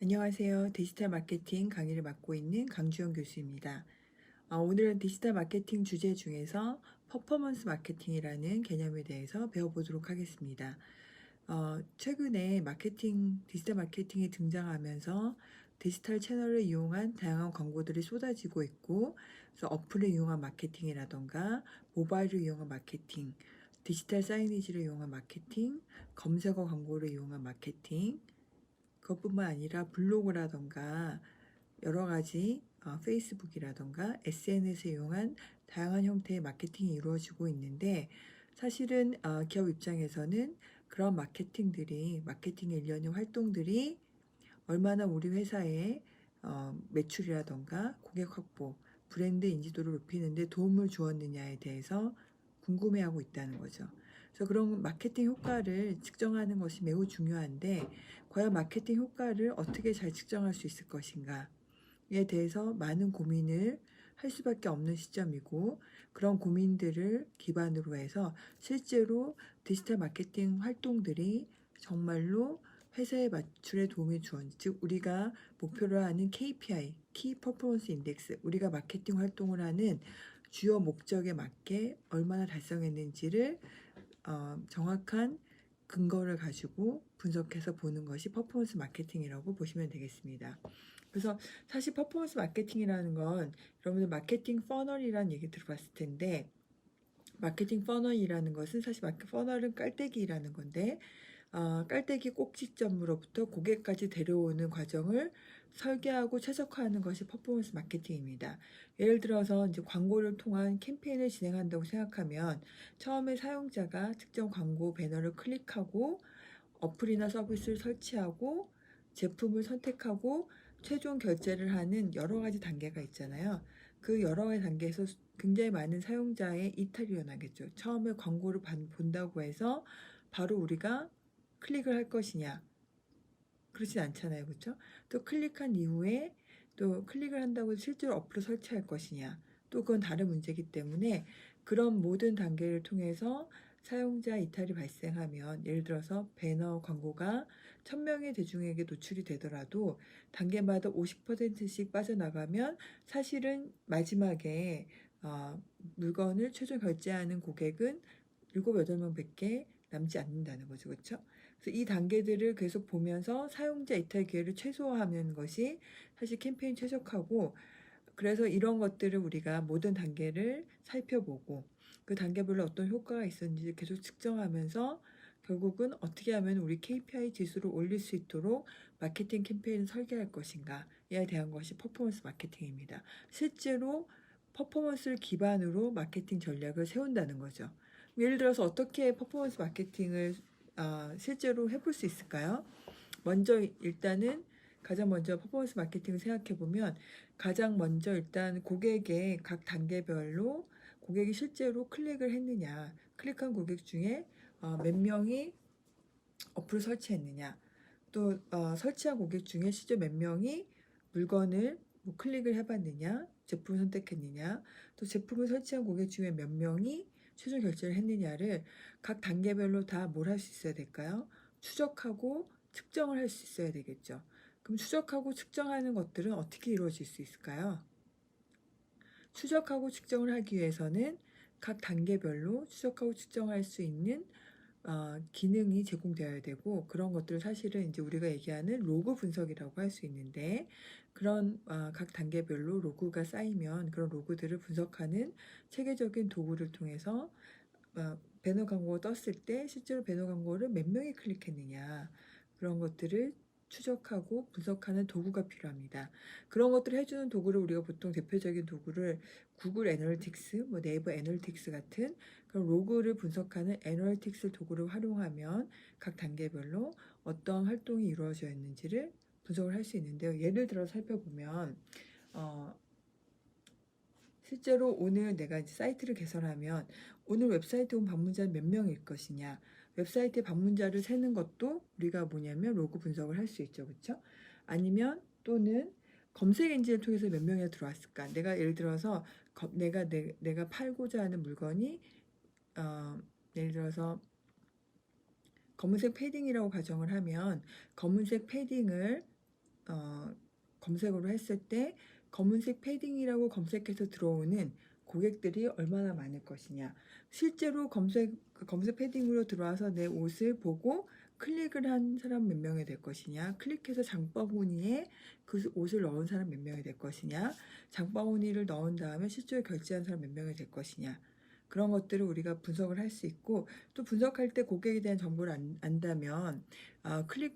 안녕하세요. 디지털 마케팅 강의를 맡고 있는 강주영 교수입니다. 오늘은 디지털 마케팅 주제 중에서 퍼포먼스 마케팅이라는 개념에 대해서 배워보도록 하겠습니다. 최근에 디지털 마케팅이 등장하면서 디지털 채널을 이용한 다양한 광고들이 쏟아지고 있고, 그래서 어플을 이용한 마케팅이라던가 모바일을 이용한 마케팅, 디지털 사이니지를 이용한 마케팅, 검색어 광고를 이용한 마케팅, 그것뿐만 아니라 블로그라던가 여러 가지 페이스북이라던가 SNS을 이용한 다양한 형태의 마케팅이 이루어지고 있는데, 사실은 기업 입장에서는 그런 마케팅의 일련의 활동들이 얼마나 우리 회사의 매출이라던가 고객 확보, 브랜드 인지도를 높이는 데 도움을 주었느냐에 대해서 궁금해하고 있다는 거죠. 그래서 그런 마케팅 효과를 측정하는 것이 매우 중요한데, 과연 마케팅 효과를 어떻게 잘 측정할 수 있을 것인가에 대해서 많은 고민을 할 수밖에 없는 시점이고, 그런 고민들을 기반으로 해서 실제로 디지털 마케팅 활동들이 정말로 회사의 매출에 도움이 주었는지, 즉 우리가 목표로 하는 KPI, 키 퍼포먼스 인덱스, 우리가 마케팅 활동을 하는 주요 목적에 맞게 얼마나 달성했는지를 정확한 근거를 가지고 분석해서 보는 것이 퍼포먼스 마케팅이라고 보시면 되겠습니다. 그래서 사실 퍼포먼스 마케팅이라는 건 여러분들 마케팅 퍼널이라는 얘기 들어봤을 텐데, 마케팅 퍼널이라는 것은 사실 퍼널은 깔때기라는 건데, 깔때기 꼭지점으로부터 고객까지 데려오는 과정을 설계하고 최적화하는 것이 퍼포먼스 마케팅입니다. 예를 들어서 이제 광고를 통한 캠페인을 진행한다고 생각하면, 처음에 사용자가 특정 광고 배너를 클릭하고 어플이나 서비스를 설치하고 제품을 선택하고 최종 결제를 하는 여러 가지 단계가 있잖아요. 그 여러 가지 단계에서 굉장히 많은 사용자의 이탈이 일어나겠죠. 처음에 광고를 본다고 해서 바로 우리가 클릭을 할 것이냐? 그렇진 않잖아요. 그렇죠? 또 클릭한 이후에 또 클릭을 한다고 해서 실제로 어플을 설치할 것이냐? 또 그건 다른 문제이기 때문에, 그런 모든 단계를 통해서 사용자 이탈이 발생하면, 예를 들어서 배너 광고가 1000명의 대중에게 노출이 되더라도 단계마다 50%씩 빠져나가면 사실은 마지막에 물건을 최종 결제하는 고객은 7, 8명밖에 남지 않는다는 거죠. 그렇죠? 그래서 이 단계들을 계속 보면서 사용자 이탈 기회를 최소화하는 것이 사실 캠페인 최적화고, 그래서 이런 것들을 우리가 모든 단계를 살펴보고 그 단계별로 어떤 효과가 있었는지 계속 측정하면서 결국은 어떻게 하면 우리 KPI 지수를 올릴 수 있도록 마케팅 캠페인을 설계할 것인가에 대한 것이 퍼포먼스 마케팅입니다. 실제로 퍼포먼스를 기반으로 마케팅 전략을 세운다는 거죠. 예를 들어서 어떻게 퍼포먼스 마케팅을 실제로 해볼 수 있을까요? 가장 먼저 퍼포먼스 마케팅을 생각해 보면, 가장 먼저 일단 고객의 각 단계별로 고객이 실제로 클릭을 했느냐, 클릭한 고객 중에 몇 명이 어플을 설치했느냐, 또 설치한 고객 중에 실제 몇 명이 물건을 클릭을 해봤느냐, 제품을 선택했느냐, 또 제품을 설치한 고객 중에 몇 명이 최종 결제를 했느냐를 각 단계별로 다 뭘 할 수 있어야 될까요? 추적하고 측정을 할 수 있어야 되겠죠. 그럼 추적하고 측정하는 것들은 어떻게 이루어질 수 있을까요? 추적하고 측정을 하기 위해서는 각 단계별로 추적하고 측정할 수 있는 기능이 제공되어야 되고, 그런 것들을 사실은 이제 우리가 얘기하는 로그 분석이라고 할 수 있는데, 그런 각 단계별로 로그가 쌓이면 그런 로그들을 분석하는 체계적인 도구를 통해서 배너 광고가 떴을 때 실제로 배너 광고를 몇 명이 클릭했느냐, 그런 것들을 추적하고 분석하는 도구가 필요합니다. 그런 것들을 해주는 도구를 우리가 보통 대표적인 도구를 구글 애널리틱스, 네이버 애널리틱스 같은 그런 로그를 분석하는 애널리틱스 도구를 활용하면 각 단계별로 어떤 활동이 이루어져 있는지를 분석을 할 수 있는데요. 예를 들어 살펴보면 실제로 오늘 내가 이제 사이트를 개설하면 오늘 사이트에 온 방문자는 몇 명일 것이냐, 웹사이트의 방문자를 세는 것도 우리가 뭐냐면 로그 분석을 할 수 있죠. 그렇죠? 아니면 또는 검색 엔진을 통해서 몇 명이 들어왔을까? 내가 예를 들어서 내가 팔고자 하는 물건이 예를 들어서 검은색 패딩이라고 가정을 하면, 검은색 패딩을 검색으로 했을 때 검은색 패딩이라고 검색해서 들어오는 고객들이 얼마나 많을 것이냐. 실제로 검색 패딩으로 들어와서 내 옷을 보고 클릭을 한 사람 몇 명이 될 것이냐. 클릭해서 장바구니에 그 옷을 넣은 사람 몇 명이 될 것이냐. 장바구니를 넣은 다음에 실제로 결제한 사람 몇 명이 될 것이냐. 그런 것들을 우리가 분석을 할 수 있고, 또 분석할 때 고객에 대한 정보를 안다면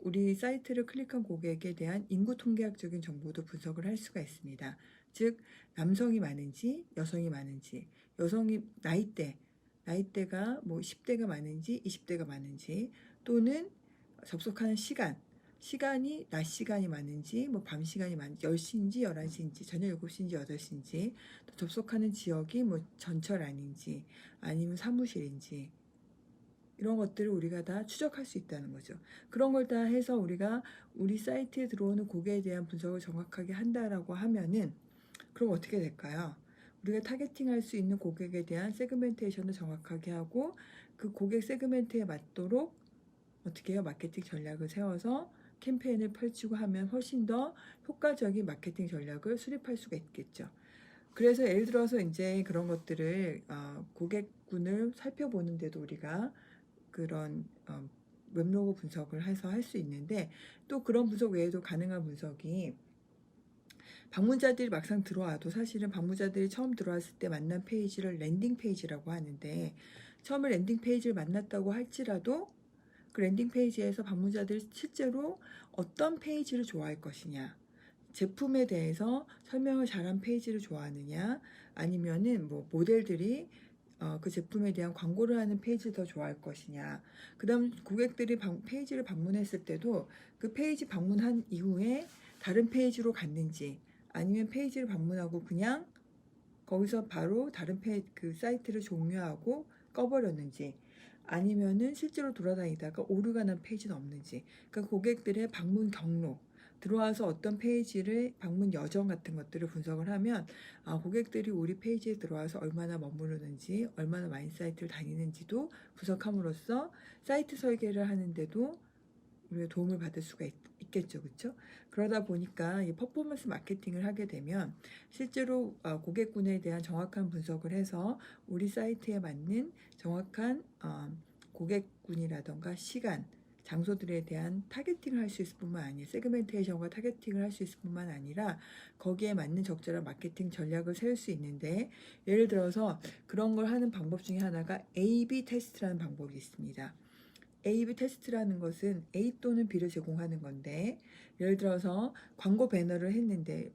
우리 사이트를 클릭한 고객에 대한 인구 통계학적인 정보도 분석을 할 수가 있습니다. 즉 남성이 많은지 여성이 많은지, 여성이 나이대가 뭐 10대가 많은지 20대가 많은지, 또는 접속하는 시간이 낮 시간이 많은지 뭐 밤 시간이 많은지, 10시인지 11시인지 저녁 7시인지 8시인지, 또 접속하는 지역이 뭐 전철 아닌지 아니면 사무실인지, 이런 것들을 우리가 다 추적할 수 있다는 거죠. 그런 걸 다 해서 우리가 우리 사이트에 들어오는 고객에 대한 분석을 정확하게 한다라고 하면은, 그럼 어떻게 될까요? 우리가 타겟팅할 수 있는 고객에 대한 세그멘테이션을 정확하게 하고, 그 고객 세그멘트에 맞도록 어떻게 해요? 마케팅 전략을 세워서 캠페인을 펼치고 하면 훨씬 더 효과적인 마케팅 전략을 수립할 수가 있겠죠. 그래서 예를 들어서 이제 그런 것들을 고객군을 살펴보는데도 우리가 그런 웹로그 분석을 해서 할 수 있는데, 또 그런 분석 외에도 가능한 분석이, 방문자들이 막상 들어와도 사실은 방문자들이 처음 들어왔을 때 만난 페이지를 랜딩 페이지라고 하는데, 처음에 랜딩 페이지를 만났다고 할지라도 그 랜딩 페이지에서 방문자들이 실제로 어떤 페이지를 좋아할 것이냐, 제품에 대해서 설명을 잘한 페이지를 좋아하느냐, 아니면은 뭐 모델들이 그 제품에 대한 광고를 하는 페이지를 더 좋아할 것이냐, 그 다음 고객들이 페이지를 방문했을 때도 그 페이지 방문한 이후에 다른 페이지로 갔는지, 아니면 페이지를 방문하고 그냥 거기서 바로 다른 그 사이트를 종료하고 꺼버렸는지, 아니면은 실제로 돌아다니다가 오류가 난 페이지는 없는지, 그러니까 고객들의 방문 경로, 들어와서 어떤 페이지를 방문 여정 같은 것들을 분석을 하면 고객들이 우리 페이지에 들어와서 얼마나 머무르는지, 얼마나 많이 사이트를 다니는지도 분석함으로써 사이트 설계를 하는데도 우리가 도움을 받을 수가 있겠죠, 그렇죠? 그러다 보니까 이 퍼포먼스 마케팅을 하게 되면 실제로 고객군에 대한 정확한 분석을 해서 우리 사이트에 맞는 정확한 고객군이라던가 시간, 장소들에 대한 타겟팅을 할 수 있을 뿐만 아니라, 세그멘테이션과 타겟팅을 할 수 있을 뿐만 아니라 거기에 맞는 적절한 마케팅 전략을 세울 수 있는데, 예를 들어서 그런 걸 하는 방법 중에 하나가 A/B 테스트라는 방법이 있습니다. A/B 테스트라는 것은 A 또는 B를 제공하는 건데, 예를 들어서 광고 배너를 했는데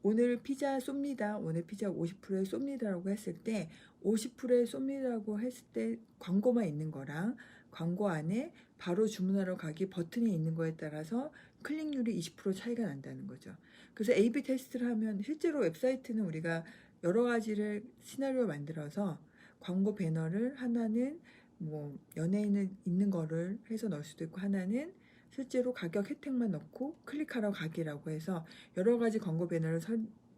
오늘 피자 쏩니다, 오늘 피자 50%에 쏩니다라고 했을 때, 50%에 쏩니다라고 했을 때 광고만 있는 거랑 광고 안에 바로 주문하러 가기 버튼이 있는 거에 따라서 클릭률이 20% 차이가 난다는 거죠. 그래서 A/B 테스트를 하면, 실제로 웹사이트는 우리가 여러 가지를 시나리오 만들어서 광고 배너를 하나는 뭐 연예인은 있는 거를 해서 넣을 수도 있고, 하나는 실제로 가격 혜택만 넣고 클릭하러 가기라고 해서 여러 가지 광고 배너를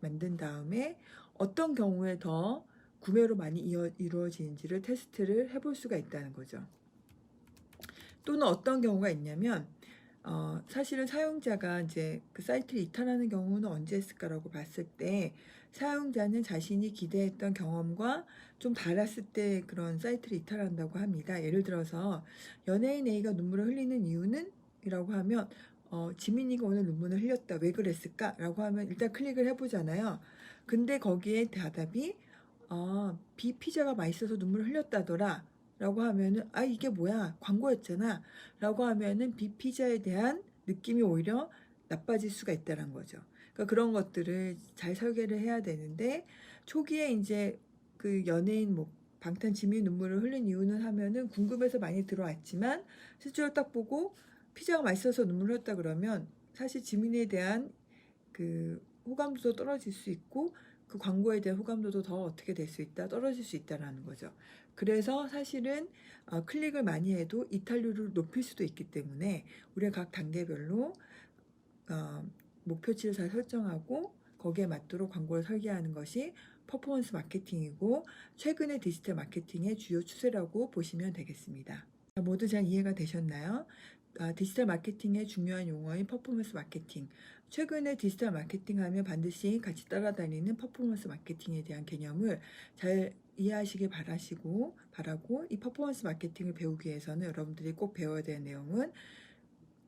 만든 다음에 어떤 경우에 더 구매로 많이 이루어지는지를 테스트를 해볼 수가 있다는 거죠. 또는 어떤 경우가 있냐면, 사실은 사용자가 이제 그 사이트를 이탈하는 경우는 언제 했을까라고 봤을 때, 사용자는 자신이 기대했던 경험과 좀 달랐을 때 그런 사이트를 이탈한다고 합니다. 예를 들어서 연예인 A가 눈물을 흘리는 이유는? 이라고 하면 지민이가 오늘 눈물을 흘렸다. 왜 그랬을까? 라고 하면 일단 클릭을 해보잖아요. 근데 거기에 대답이 B 피자가 맛있어서 눈물을 흘렸다더라 라고 하면은 이게 뭐야, 광고였잖아 라고 하면은 B 피자에 대한 느낌이 오히려 나빠질 수가 있다는 거죠. 그러니까 그런 것들을 잘 설계를 해야 되는데, 초기에 이제 그 연예인 방탄 지민 눈물을 흘린 이유는 하면은 궁금해서 많이 들어왔지만, 실제로 딱 보고 피자가 맛있어서 눈물을 흘렸다 그러면 사실 지민에 대한 그 호감도도 떨어질 수 있고, 그 광고에 대한 호감도도 더 어떻게 될 수 있다, 떨어질 수 있다라는 거죠. 그래서 사실은 클릭을 많이 해도 이탈률을 높일 수도 있기 때문에 우리가 각 단계별로 목표치를 잘 설정하고 거기에 맞도록 광고를 설계하는 것이 퍼포먼스 마케팅이고, 최근의 디지털 마케팅의 주요 추세라고 보시면 되겠습니다. 모두 잘 이해가 되셨나요? 디지털 마케팅의 중요한 용어인 퍼포먼스 마케팅. 최근에 디지털 마케팅 하면 반드시 같이 따라다니는 퍼포먼스 마케팅에 대한 개념을 잘 이해하시길 바라고 이 퍼포먼스 마케팅을 배우기 위해서는 여러분들이 꼭 배워야 되는 내용은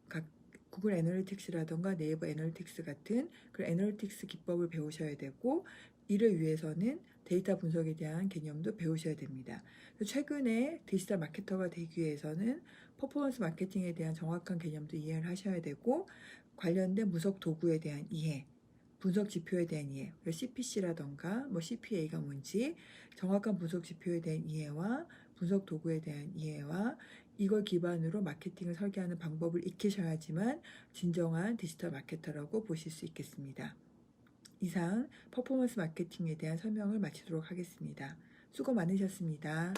각 구글 애널리틱스라던가 네이버 애널리틱스 같은 그런 애널리틱스 기법을 배우셔야 되고, 이를 위해서는 데이터 분석에 대한 개념도 배우셔야 됩니다. 최근에 디지털 마케터가 되기 위해서는 퍼포먼스 마케팅에 대한 정확한 개념도 이해를 하셔야 되고, 관련된 분석 도구에 대한 이해, 분석 지표에 대한 이해, CPC라던가 CPA가 뭔지 정확한 분석 지표에 대한 이해와 분석 도구에 대한 이해와 이걸 기반으로 마케팅을 설계하는 방법을 익히셔야지만 진정한 디지털 마케터라고 보실 수 있겠습니다. 이상 퍼포먼스 마케팅에 대한 설명을 마치도록 하겠습니다. 수고 많으셨습니다.